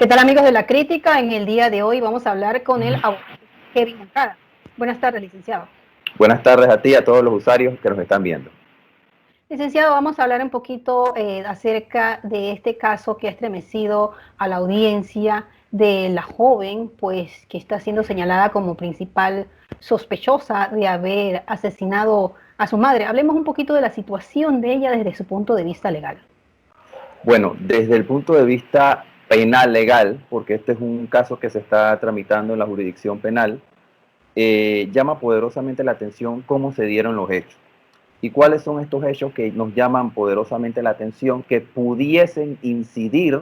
¿Qué tal, amigos de la crítica? En el día de hoy vamos a hablar con el abogado Kevin Moncada. Buenas tardes, licenciado. Buenas tardes a ti y a todos los usuarios que nos están viendo. Licenciado, vamos a hablar un poquito acerca de este caso que ha estremecido a la audiencia de la joven, pues que está siendo señalada como principal sospechosa de haber asesinado a su madre. Hablemos un poquito de la situación de ella desde su punto de vista legal. Bueno, desde el punto de vista penal legal, porque este es un caso que se está tramitando en la jurisdicción penal, llama poderosamente la atención cómo se dieron los hechos. ¿Y cuáles son estos hechos que nos llaman poderosamente la atención, que pudiesen incidir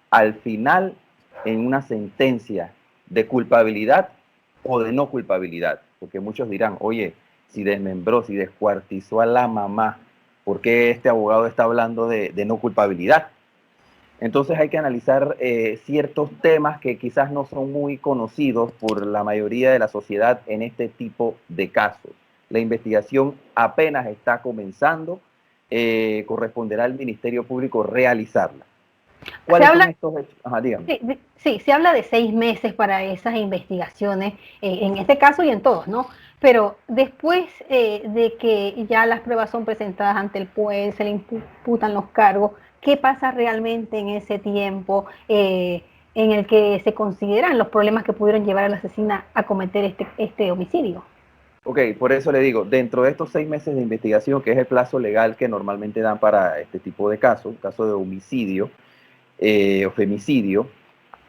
al final en una sentencia de culpabilidad o de no culpabilidad? Porque muchos dirán, oye, si desmembró, si descuartizó a la mamá, ¿por qué este abogado está hablando de no culpabilidad? Entonces hay que analizar ciertos temas que quizás no son muy conocidos por la mayoría de la sociedad en este tipo de casos. La investigación apenas está comenzando, corresponderá al Ministerio Público realizarla. Se ¿Cuáles son habla estos hechos? Ajá, dígame. Sí, se habla de 6 meses para esas investigaciones, en este caso y en todos, ¿no? Pero después de que ya las pruebas son presentadas ante el juez, se le imputan los cargos, ¿qué pasa realmente en ese tiempo en el que se consideran los problemas que pudieron llevar a la asesina a cometer este homicidio? Ok, por eso le digo, dentro de estos 6 meses de investigación, que es el plazo legal que normalmente dan para este tipo de casos, caso de homicidio o femicidio,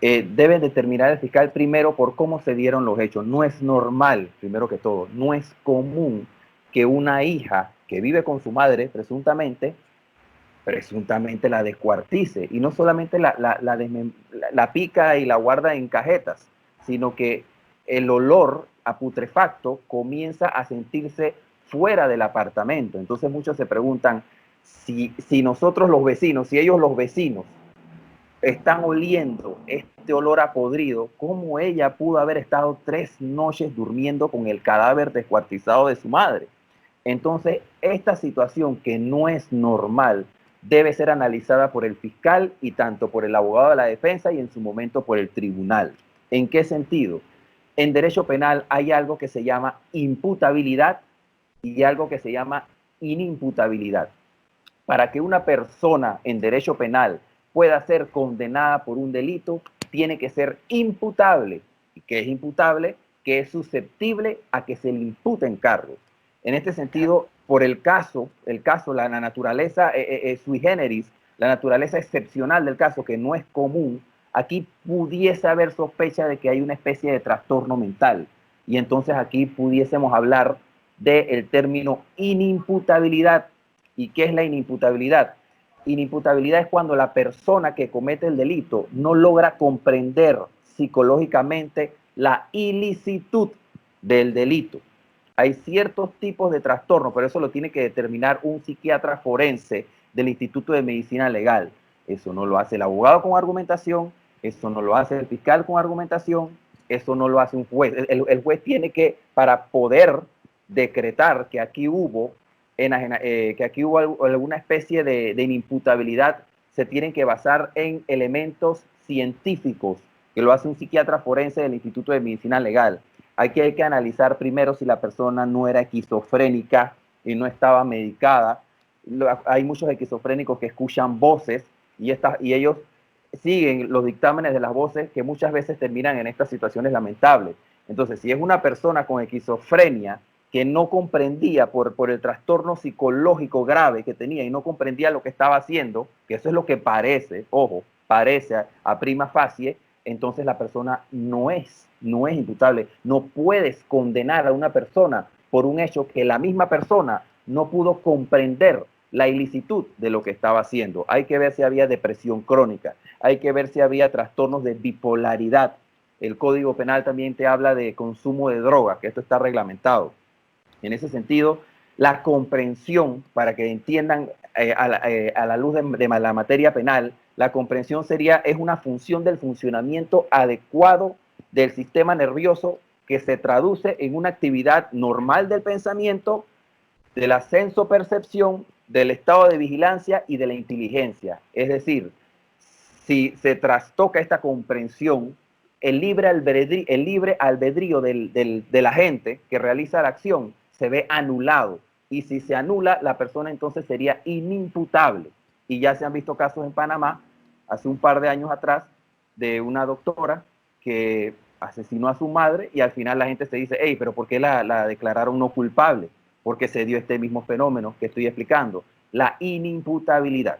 debe determinar el fiscal primero por cómo se dieron los hechos. No es normal, primero que todo, no es común que una hija que vive con su madre, presuntamente la descuartice. Y no solamente la pica y la guarda en cajetas, sino que el olor a putrefacto comienza a sentirse fuera del apartamento. Entonces muchos se preguntan si nosotros los vecinos, si ellos los vecinos están oliendo este olor a podrido, ¿cómo ella pudo haber estado 3 noches durmiendo con el cadáver descuartizado de su madre? Entonces, esta situación que no es normal debe ser analizada por el fiscal y tanto por el abogado de la defensa y en su momento por el tribunal. ¿En qué sentido? En derecho penal hay algo que se llama imputabilidad y algo que se llama inimputabilidad. Para que una persona en derecho penal pueda ser condenada por un delito, tiene que ser imputable. ¿Y qué es imputable? Que es susceptible a que se le imputen cargos. En este sentido, por el caso, la naturaleza sui generis, la naturaleza excepcional del caso, que no es común, aquí pudiese haber sospecha de que hay una especie de trastorno mental. Y entonces aquí pudiésemos hablar del término inimputabilidad. ¿Y qué es la inimputabilidad? Inimputabilidad es cuando la persona que comete el delito no logra comprender psicológicamente la ilicitud del delito. Hay ciertos tipos de trastornos, pero eso lo tiene que determinar un psiquiatra forense del Instituto de Medicina Legal. Eso no lo hace el abogado con argumentación, eso no lo hace el fiscal con argumentación, eso no lo hace un juez. El juez tiene que, para poder decretar que aquí hubo alguna especie de inimputabilidad, se tienen que basar en elementos científicos, que lo hace un psiquiatra forense del Instituto de Medicina Legal. Aquí hay que analizar primero si la persona no era esquizofrénica y no estaba medicada. Hay muchos esquizofrénicos que escuchan voces y ellos siguen los dictámenes de las voces que muchas veces terminan en estas situaciones lamentables. Entonces, si es una persona con esquizofrenia que no comprendía por el trastorno psicológico grave que tenía y no comprendía lo que estaba haciendo, que eso es lo que parece, ojo, parece a prima facie, entonces la persona no es imputable. No puedes condenar a una persona por un hecho que la misma persona no pudo comprender la ilicitud de lo que estaba haciendo. Hay que ver si había depresión crónica, hay que ver si había trastornos de bipolaridad. El Código Penal también te habla de consumo de drogas, que esto está reglamentado. En ese sentido, la comprensión, para que entiendan a la luz de la materia penal, la comprensión es una función del funcionamiento adecuado del sistema nervioso que se traduce en una actividad normal del pensamiento, del ascenso-percepción, del estado de vigilancia y de la inteligencia. Es decir, si se trastoca esta comprensión, el libre albedrío del agente que realiza la acción se ve anulado. Y si se anula, la persona entonces sería inimputable. Y ya se han visto casos en Panamá, hace un par de años atrás, de una doctora que asesinó a su madre y al final la gente se dice, hey, pero ¿por qué la declararon no culpable? Porque se dio este mismo fenómeno que estoy explicando, la inimputabilidad.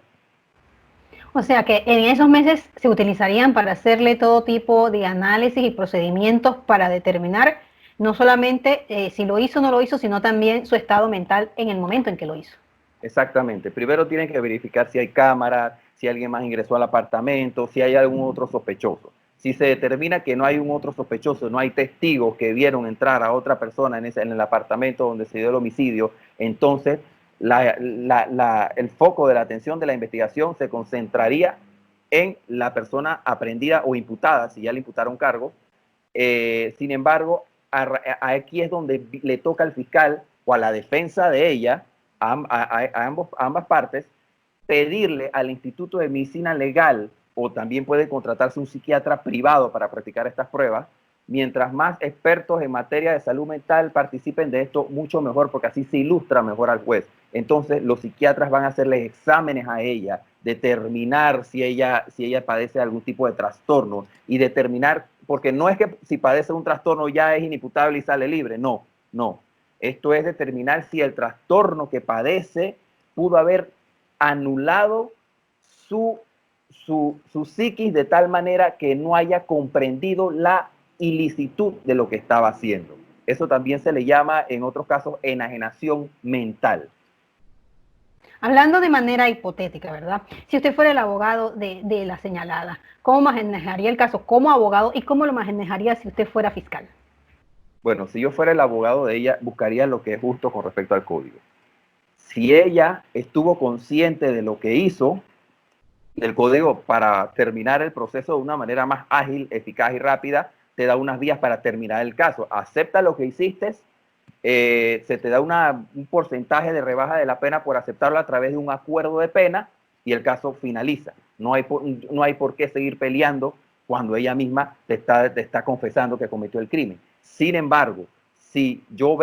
O sea que en esos meses se utilizarían para hacerle todo tipo de análisis y procedimientos para determinar no solamente si lo hizo o no lo hizo, sino también su estado mental en el momento en que lo hizo. Exactamente. Primero tienen que verificar si hay cámaras, si alguien más ingresó al apartamento, si hay algún otro sospechoso. Si se determina que no hay un otro sospechoso, no hay testigos que vieron entrar a otra persona en el apartamento donde se dio el homicidio, entonces el foco de la atención de la investigación se concentraría en la persona aprendida o imputada, si ya le imputaron cargos. Sin embargo, aquí es donde le toca al fiscal o a la defensa de ella, a ambas partes, pedirle al Instituto de Medicina Legal, o también puede contratarse un psiquiatra privado para practicar estas pruebas. Mientras más expertos en materia de salud mental participen de esto, mucho mejor, porque así se ilustra mejor al juez. Entonces, los psiquiatras van a hacerle exámenes a ella, determinar si ella padece algún tipo de trastorno y determinar, porque no es que si padece un trastorno ya es inimputable y sale libre, no, no. Esto es determinar si el trastorno que padece pudo haber anulado su psiquis de tal manera que no haya comprendido la ilicitud de lo que estaba haciendo. Eso también se le llama, en otros casos, enajenación mental. Hablando de manera hipotética, ¿verdad? Si usted fuera el abogado de la señalada, ¿cómo manejaría el caso como abogado y cómo lo manejaría si usted fuera fiscal? Bueno, si yo fuera el abogado de ella, buscaría lo que es justo con respecto al código. Si ella estuvo consciente de lo que hizo, el código para terminar el proceso de una manera más ágil, eficaz y rápida, te da unas vías para terminar el caso. Acepta lo que hiciste, se te da un porcentaje de rebaja de la pena por aceptarlo a través de un acuerdo de pena y el caso finaliza. No hay por qué seguir peleando cuando ella misma te está confesando que cometió el crimen. Sin embargo, si yo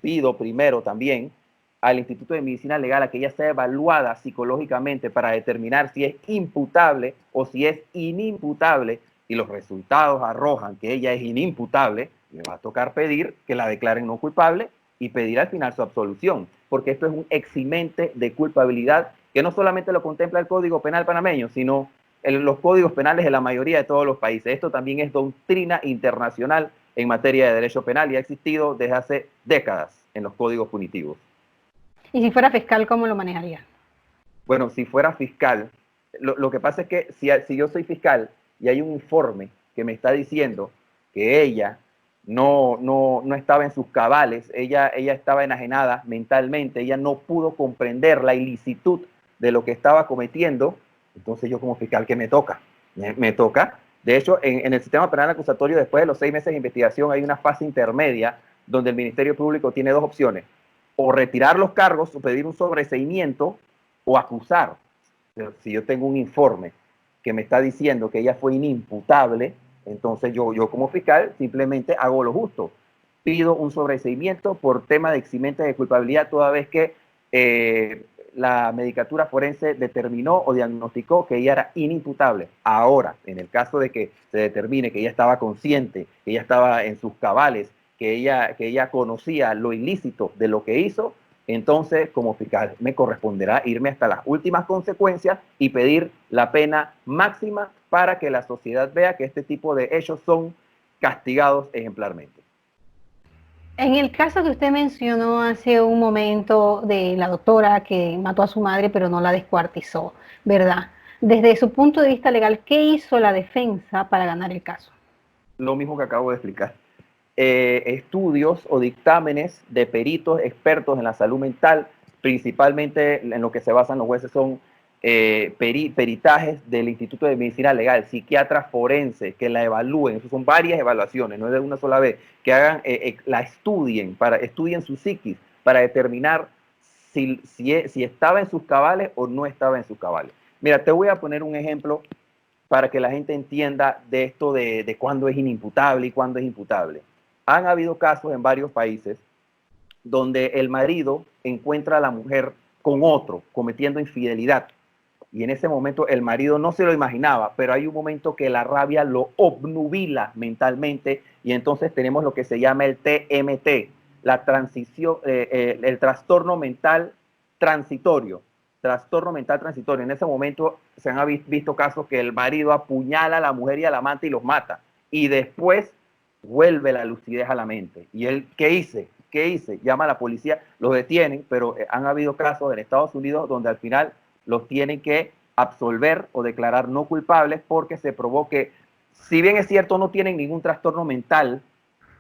pido primero también al Instituto de Medicina Legal a que ella sea evaluada psicológicamente para determinar si es imputable o si es inimputable, y los resultados arrojan que ella es inimputable, me va a tocar pedir que la declaren no culpable y pedir al final su absolución, porque esto es un eximente de culpabilidad que no solamente lo contempla el Código Penal panameño, sino los códigos penales de la mayoría de todos los países. Esto también es doctrina internacional en materia de derecho penal y ha existido desde hace décadas en los códigos punitivos. Y si fuera fiscal, ¿cómo lo manejaría? Bueno, si fuera fiscal, lo que pasa es que si yo soy fiscal y hay un informe que me está diciendo que ella no estaba en sus cabales, ella estaba enajenada mentalmente, ella no pudo comprender la ilicitud de lo que estaba cometiendo, entonces yo como fiscal, ¿qué me toca? Me toca. De hecho, en el sistema penal acusatorio, después de los 6 meses de investigación, hay una fase intermedia donde el Ministerio Público tiene dos opciones: o retirar los cargos o pedir un sobreseimiento o acusar. Pero si yo tengo un informe que me está diciendo que ella fue inimputable, entonces yo como fiscal simplemente hago lo justo. Pido un sobreseimiento por tema de eximente de culpabilidad, toda vez que la medicatura forense determinó o diagnosticó que ella era inimputable. Ahora, en el caso de que se determine que ella estaba consciente, que ella estaba en sus cabales, que ella conocía lo ilícito de lo que hizo, entonces como fiscal me corresponderá irme hasta las últimas consecuencias y pedir la pena máxima para que la sociedad vea que este tipo de hechos son castigados ejemplarmente. En el caso que usted mencionó hace un momento de la doctora que mató a su madre pero no la descuartizó, ¿verdad? Desde su punto de vista legal, ¿qué hizo la defensa para ganar el caso? Lo mismo que acabo de explicar. Estudios o dictámenes de peritos expertos en la salud mental, principalmente en lo que se basan los jueces son peritajes del Instituto de Medicina Legal, psiquiatras forenses que la evalúen, eso son varias evaluaciones, no es de una sola vez, que hagan, la estudien su psiquis para determinar si estaba en sus cabales o no estaba en sus cabales. Mira, te voy a poner un ejemplo para que la gente entienda de esto de cuándo es inimputable y cuándo es imputable. Han habido casos en varios países donde el marido encuentra a la mujer con otro, cometiendo infidelidad. Y en ese momento el marido no se lo imaginaba, pero hay un momento que la rabia lo obnubila mentalmente y entonces tenemos lo que se llama el TMT, la transición, el trastorno mental transitorio. Trastorno mental transitorio. En ese momento se han visto casos que el marido apuñala a la mujer y al amante y los mata. Y después vuelve la lucidez a la mente. ¿Y él qué hice? ¿Qué hice? Llama a la policía, los detienen, pero han habido casos en Estados Unidos donde al final los tienen que absolver o declarar no culpables porque se probó que, si bien es cierto, no tienen ningún trastorno mental,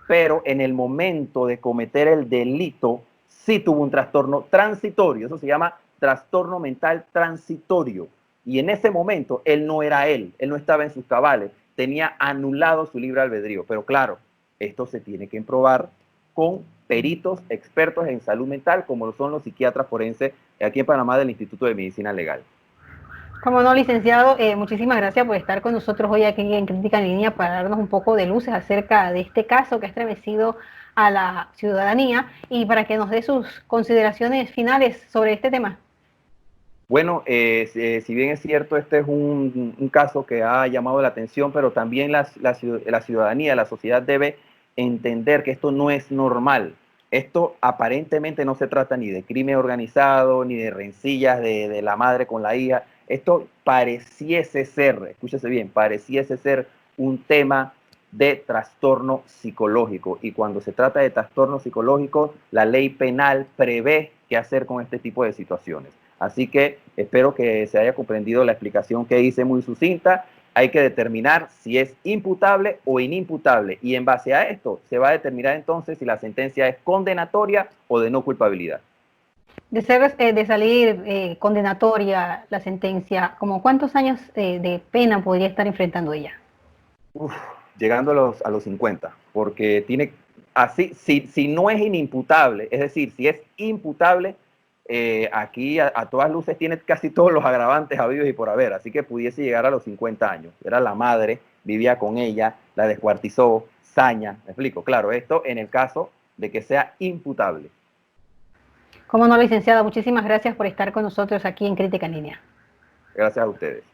pero en el momento de cometer el delito sí tuvo un trastorno transitorio. Eso se llama trastorno mental transitorio. Y en ese momento él no era él no estaba en sus cabales, tenía anulado su libre albedrío. Pero claro, esto se tiene que probar con peritos expertos en salud mental, como lo son los psiquiatras forenses aquí en Panamá del Instituto de Medicina Legal. Como no, licenciado, muchísimas gracias por estar con nosotros hoy aquí en Crítica en Línea para darnos un poco de luces acerca de este caso que ha estremecido a la ciudadanía y para que nos dé sus consideraciones finales sobre este tema. Bueno, si bien es cierto, este es un caso que ha llamado la atención, pero también la ciudadanía, la sociedad debe entender que esto no es normal. Esto aparentemente no se trata ni de crimen organizado, ni de rencillas de la madre con la hija. Esto pareciese ser, escúchese bien, pareciese ser un tema de trastorno psicológico. Y cuando se trata de trastorno psicológico, la ley penal prevé qué hacer con este tipo de situaciones. Así que espero que se haya comprendido la explicación que hice muy sucinta. Hay que determinar si es imputable o inimputable y en base a esto se va a determinar entonces si la sentencia es condenatoria o de no culpabilidad. De salir condenatoria la sentencia, ¿como cuántos años de pena podría estar enfrentando ella? Uf, llegando a los 50, porque tiene así, si no es inimputable, es decir, si es imputable, aquí a todas luces tiene casi todos los agravantes habidos y por haber, así que pudiese llegar a los 50 años. Era la madre, vivía con ella, la descuartizó, saña, me explico, claro, esto en el caso de que sea imputable. Como no, licenciada, muchísimas gracias por estar con nosotros aquí en Crítica en Línea. Gracias a ustedes.